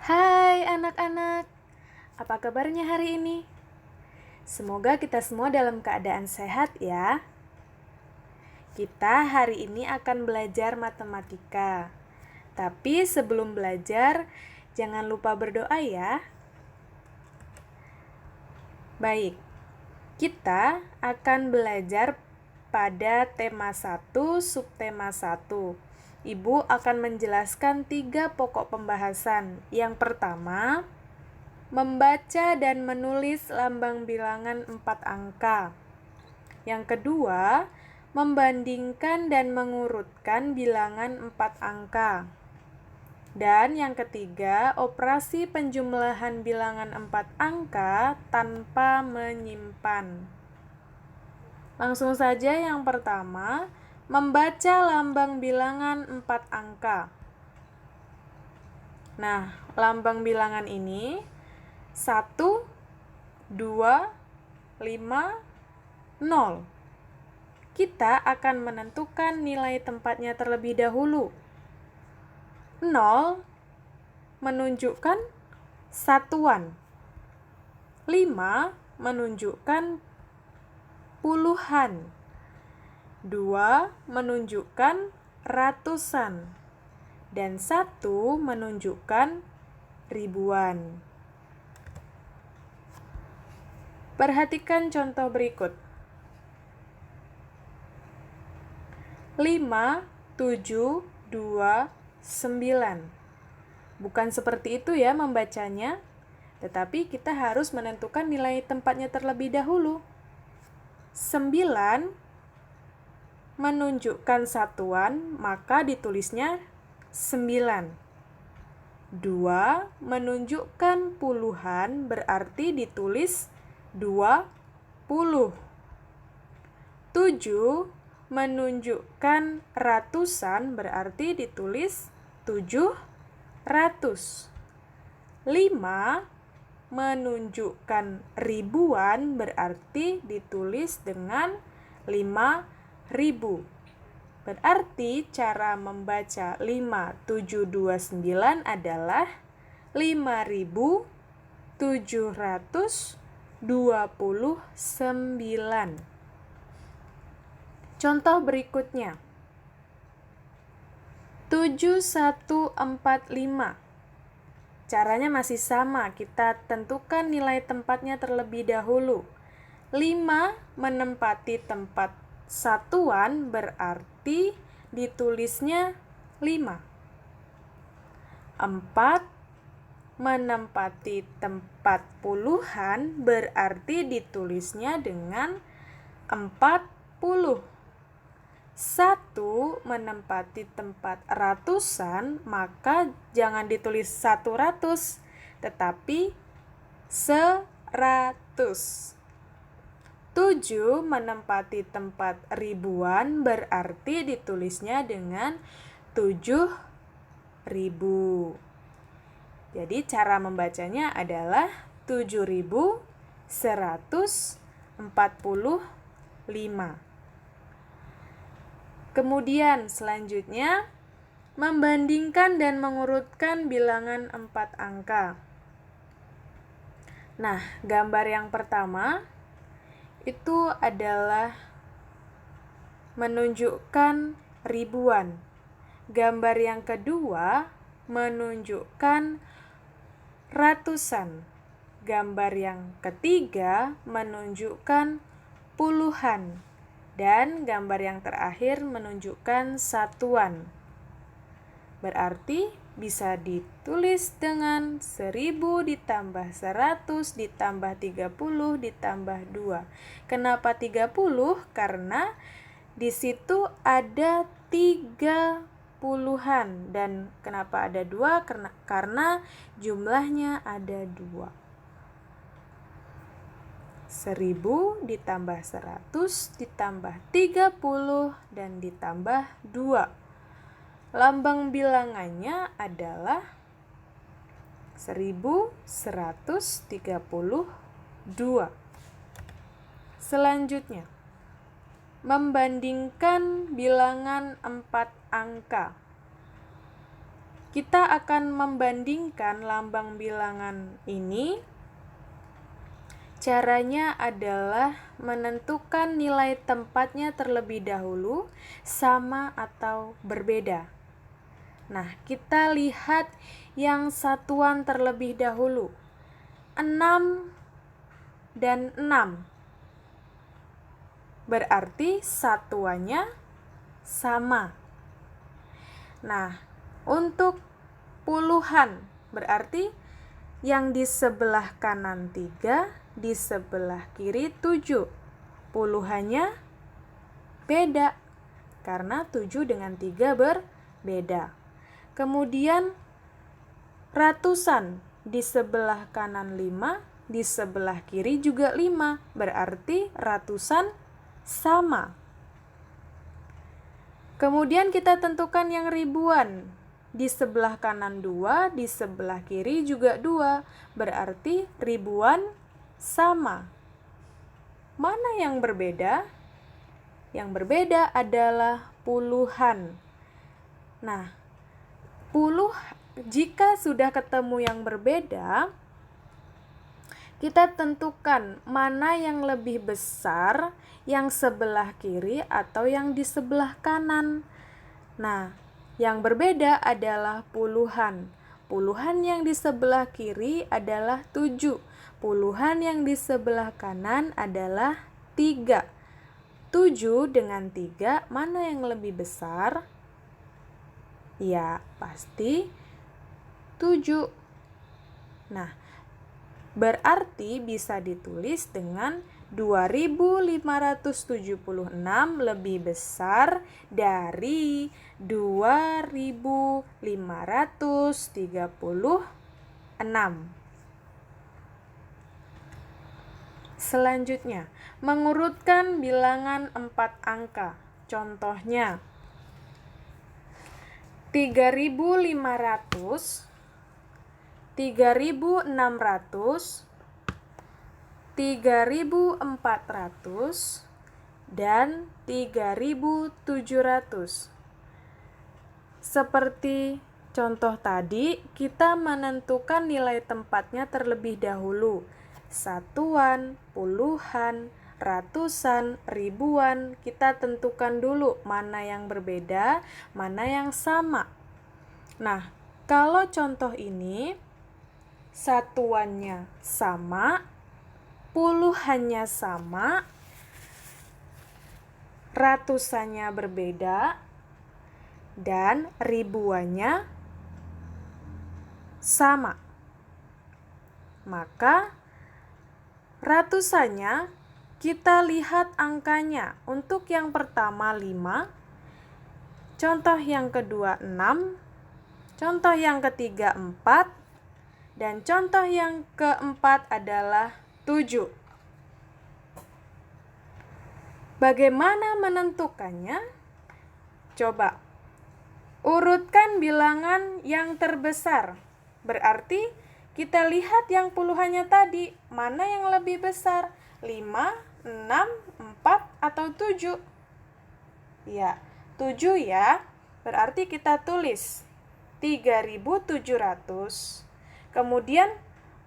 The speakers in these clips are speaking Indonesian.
Hai anak-anak, apa kabarnya hari ini? Semoga kita semua dalam keadaan sehat ya. Kita hari ini akan belajar matematika. Tapi sebelum belajar, jangan lupa berdoa ya. Baik, kita akan belajar pada tema 1, subtema 1. Ibu akan menjelaskan 3 pokok pembahasan. Yang pertama, membaca dan menulis lambang bilangan 4 angka. Yang kedua, membandingkan dan mengurutkan bilangan 4 angka. Dan yang ketiga, operasi penjumlahan bilangan 4 angka tanpa menyimpan. Langsung saja yang pertama, membaca lambang bilangan 4 angka. Nah, lambang bilangan ini 1, 2, 5, 0. Kita akan menentukan nilai tempatnya terlebih dahulu. 0 menunjukkan satuan. 5 menunjukkan puluhan. 2 menunjukkan ratusan. Dan 1 menunjukkan ribuan. Perhatikan contoh berikut. 5, 7, 2, 9. Bukan seperti itu ya membacanya, tetapi kita harus menentukan nilai tempatnya terlebih dahulu. 9 menunjukkan satuan, maka ditulisnya 9. 2 menunjukkan puluhan, berarti ditulis 20. 7 menunjukkan ratusan, berarti ditulis 700. 5 menunjukkan ribuan, berarti ditulis dengan 5.000. Berarti cara membaca 5729 adalah 5729. Contoh berikutnya. 7145. Caranya masih sama, kita tentukan nilai tempatnya terlebih dahulu. 5 menempati tempat satuan, berarti ditulisnya 5. 4 menempati tempat puluhan, berarti ditulisnya dengan 40. 1 menempati tempat ratusan, maka jangan ditulis 100, tetapi 100. 7 menempati tempat ribuan, berarti ditulisnya dengan 7.000. Jadi cara membacanya adalah 7.145. Kemudian selanjutnya, membandingkan dan mengurutkan bilangan 4 angka. Nah, gambar yang pertama itu adalah menunjukkan ribuan. Gambar yang kedua menunjukkan ratusan. Gambar yang ketiga menunjukkan puluhan. Dan gambar yang terakhir menunjukkan satuan. Berarti bisa ditulis dengan 1000 ditambah 100 ditambah 30 ditambah 2. Kenapa 30? Karena di situ ada 3 puluhan. Dan kenapa ada 2? Karena jumlahnya ada 2. 1000 ditambah 100 ditambah 30 dan ditambah 2. Lambang bilangannya adalah 1132. Selanjutnya, membandingkan bilangan 4 angka. kita akan membandingkan lambang bilangan ini. Caranya adalah menentukan nilai tempatnya terlebih dahulu, sama atau berbeda. Nah, kita lihat yang satuan terlebih dahulu. 6 dan 6. Berarti satuannya sama. Nah, untuk puluhan berarti yang di sebelah kanan 3, di sebelah kiri 7. Puluhannya beda karena 7 dengan 3 berbeda. Kemudian ratusan, di sebelah kanan 5, di sebelah kiri juga 5. Berarti ratusan sama. Kemudian kita tentukan yang ribuan. Di sebelah kanan 2, di sebelah kiri juga 2. Berarti ribuan sama. Mana yang berbeda? Yang berbeda adalah puluhan. Nah, jika sudah ketemu yang berbeda, kita tentukan mana yang lebih besar, yang sebelah kiri atau yang di sebelah kanan. Nah, yang berbeda adalah puluhan. Puluhan yang di sebelah kiri adalah 7. Puluhan yang di sebelah kanan adalah 3. 7 dengan 3, mana yang lebih besar? Ya, pasti 7. Nah, berarti bisa ditulis dengan 2576 lebih besar dari 2536. Selanjutnya, mengurutkan bilangan 4 angka. Contohnya, 3.500, 3.600, 3.400, dan 3.700. Seperti contoh tadi, kita menentukan nilai tempatnya terlebih dahulu. Satuan, puluhan, ratusan, ribuan, kita tentukan dulu mana yang berbeda, mana yang sama. Nah, kalau contoh ini, satuannya sama, puluhannya sama, ratusannya berbeda, dan ribuannya sama. Maka ratusannya kita lihat angkanya. Untuk yang pertama 5, contoh yang kedua 6, contoh yang ketiga 4, dan contoh yang keempat adalah 7. Bagaimana menentukannya? Coba urutkan bilangan yang terbesar. Berarti kita lihat yang puluhannya tadi, mana yang lebih besar? 5, 6, 4, atau 7? Ya, 7 ya. Berarti kita tulis 3.700. Kemudian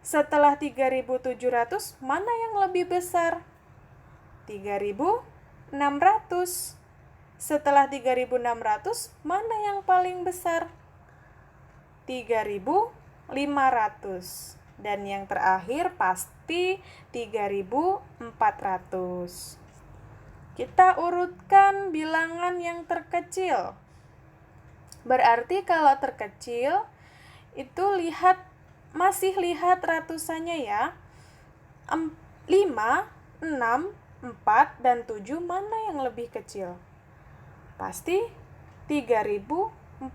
setelah 3.700, mana yang lebih besar? 3.600. Setelah 3.600, mana yang paling besar? 3.500. Dan yang terakhir pasti 3.400. Kita urutkan bilangan yang terkecil. Berarti kalau terkecil itu masih lihat ratusannya ya. 5, 6, 4, dan 7 mana yang lebih kecil? Pasti 3.400.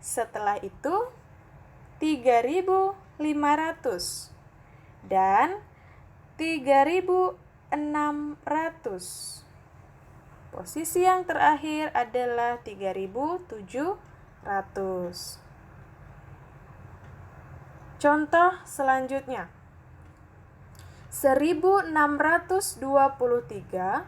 Setelah itu 3.500 dan 3.600. Posisi yang terakhir adalah 3.700. Contoh selanjutnya, 1.623,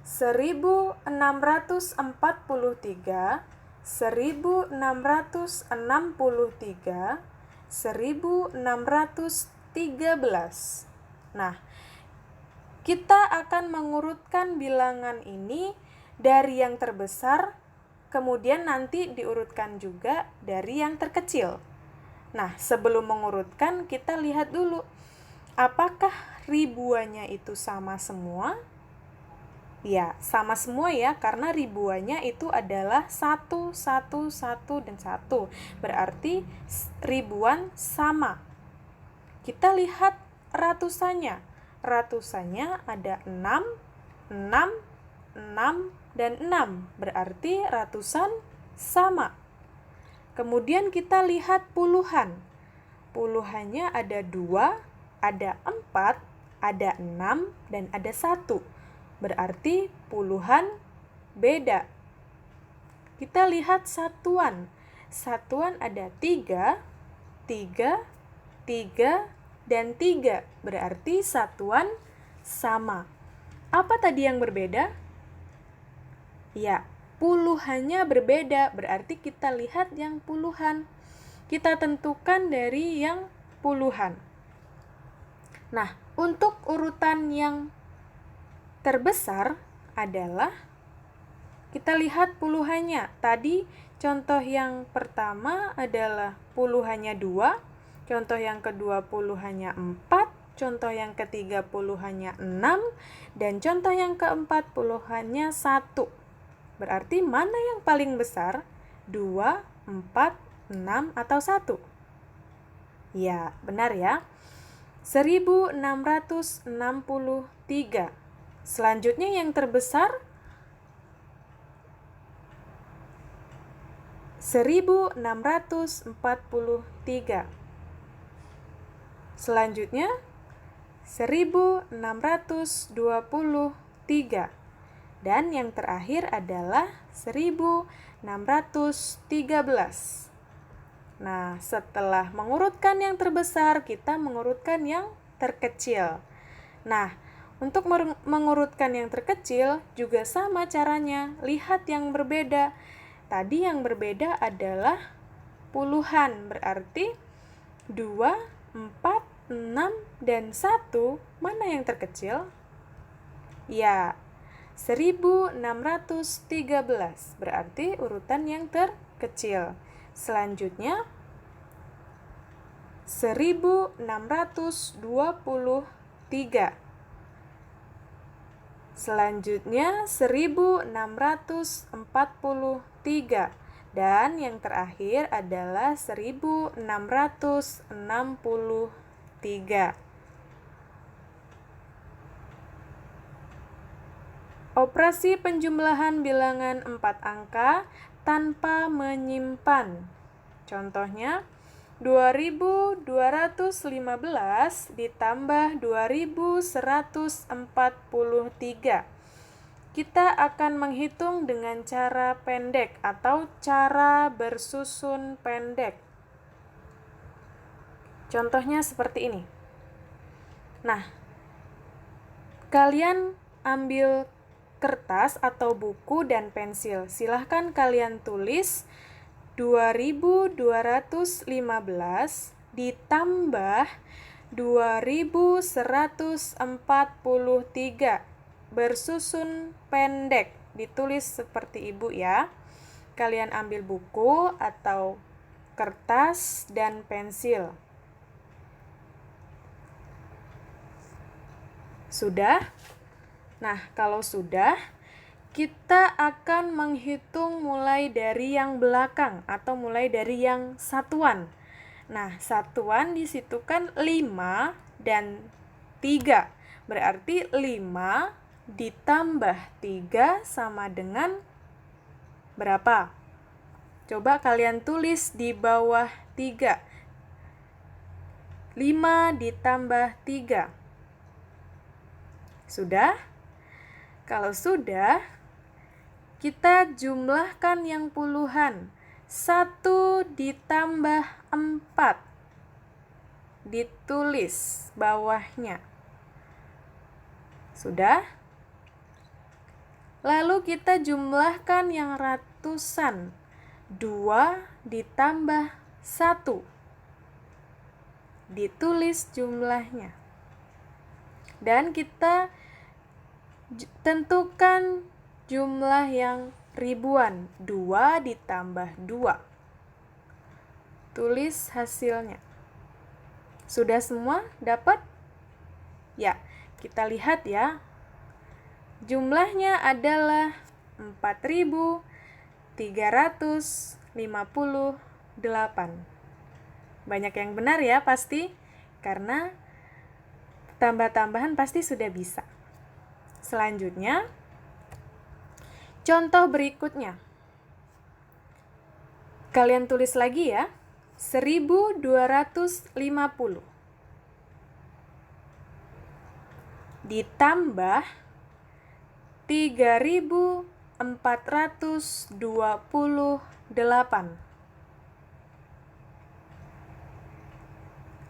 1.643, 1663, 1613. Nah, kita akan mengurutkan bilangan ini dari yang terbesar, kemudian nanti diurutkan juga dari yang terkecil. Nah, sebelum mengurutkan, kita lihat dulu, apakah ribuannya itu sama semua? Ya, sama semua ya, karena ribuannya itu adalah 1, 1, 1, dan 1. Berarti ribuan sama. Kita lihat ratusannya. Ratusannya ada 6, 6, 6, dan 6. Berarti ratusan sama. Kemudian kita lihat puluhan. Puluhannya ada 2, ada 4, ada 6, dan ada 1. Berarti puluhan beda. Kita lihat satuan. Satuan ada 3, 3, 3, dan 3. Berarti satuan sama. Apa tadi yang berbeda? Ya, puluhannya berbeda. Berarti kita lihat yang puluhan. Kita tentukan dari yang puluhan. Nah, untuk urutan yang terbesar adalah kita lihat puluhannya. Tadi contoh yang pertama adalah puluhannya 2, contoh yang kedua puluhannya 4, contoh yang ketiga puluhannya 6, dan contoh yang keempat puluhannya 1. Berarti mana yang paling besar? 2, 4, 6, atau 1? Ya, benar ya. 1663. Selanjutnya yang terbesar 1643. Selanjutnya 1623. Dan yang terakhir adalah 1613. Nah, setelah mengurutkan yang terbesar, kita mengurutkan yang terkecil. Nah, untuk mengurutkan yang terkecil juga sama caranya. Lihat yang berbeda. Tadi yang berbeda adalah puluhan. Berarti 2, 4, 6, dan 1. Mana yang terkecil? Ya, 1613. Berarti urutan yang terkecil. Selanjutnya 1623. Selanjutnya 1643. Dan yang terakhir adalah 1663. Operasi penjumlahan bilangan 4 angka tanpa menyimpan. Contohnya, 2215 ditambah 2143. Kita akan menghitung dengan cara pendek atau cara bersusun pendek. Contohnya seperti ini. Nah, kalian ambil kertas atau buku dan pensil. Silahkan kalian tulis 2215 ditambah 2143 bersusun pendek. Ditulis seperti ibu ya. Kalian ambil buku atau kertas dan pensil. Sudah? Nah, kalau sudah, kita akan menghitung mulai dari yang belakang atau mulai dari yang satuan. Nah, satuan di situ kan 5 dan 3. Berarti 5 ditambah 3 sama dengan berapa? Coba kalian tulis di bawah 3. 5 ditambah 3. Sudah? Kalau sudah, kita jumlahkan yang puluhan. 1 ditambah 4. Ditulis bawahnya. Sudah? Lalu kita jumlahkan yang ratusan. 2 ditambah 1. Ditulis jumlahnya. Dan kita tentukan jumlah yang ribuan. 2 ditambah 2. Tulis hasilnya. Sudah semua dapat? Ya, kita lihat ya. Jumlahnya adalah 4.358. Banyak yang benar ya pasti, karena tambah-tambahan pasti sudah bisa. Selanjutnya, contoh berikutnya. Kalian tulis lagi ya. 1.250 ditambah 3.428.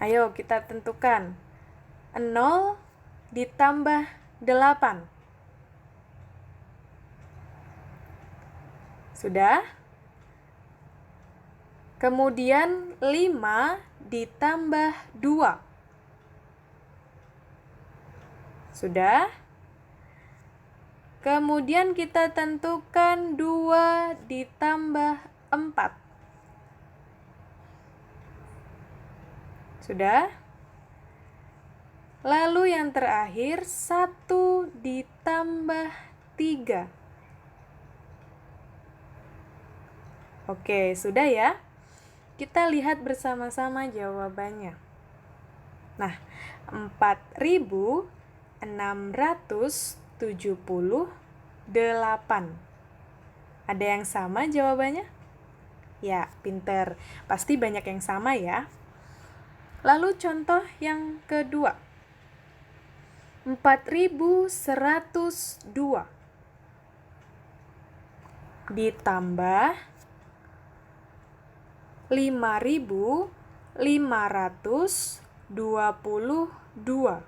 Ayo kita tentukan. 0 ditambah 8. Sudah? Kemudian 5 ditambah 2. Sudah? Kemudian kita tentukan 2 ditambah 4. Sudah? Lalu yang terakhir 1 ditambah 3. Oke, sudah ya? Kita lihat bersama-sama jawabannya. Nah, 4.678. Ada yang sama jawabannya? Ya, pinter. Pasti banyak yang sama ya. Lalu contoh yang kedua. 4.102 ditambah 5.522.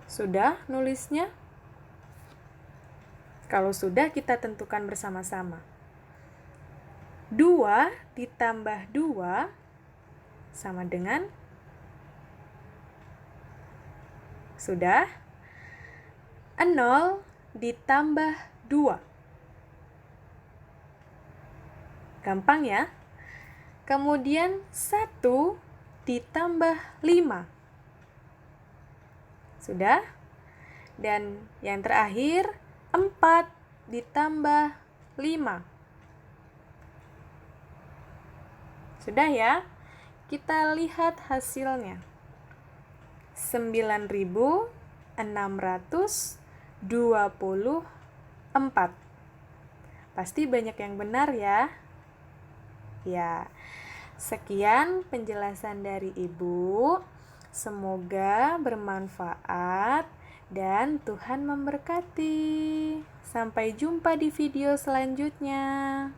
Sudah nulisnya? Kalau sudah, kita tentukan bersama-sama. 2 ditambah 2 sama dengan, sudah, 0 ditambah 2. Gampang ya? Kemudian 1 ditambah 5. Sudah? Dan yang terakhir 4 ditambah 5. Sudah ya? Kita lihat hasilnya. 9.624. Pasti banyak yang benar ya? Ya, sekian penjelasan dari Ibu. Semoga bermanfaat dan Tuhan memberkati. Sampai jumpa di video selanjutnya.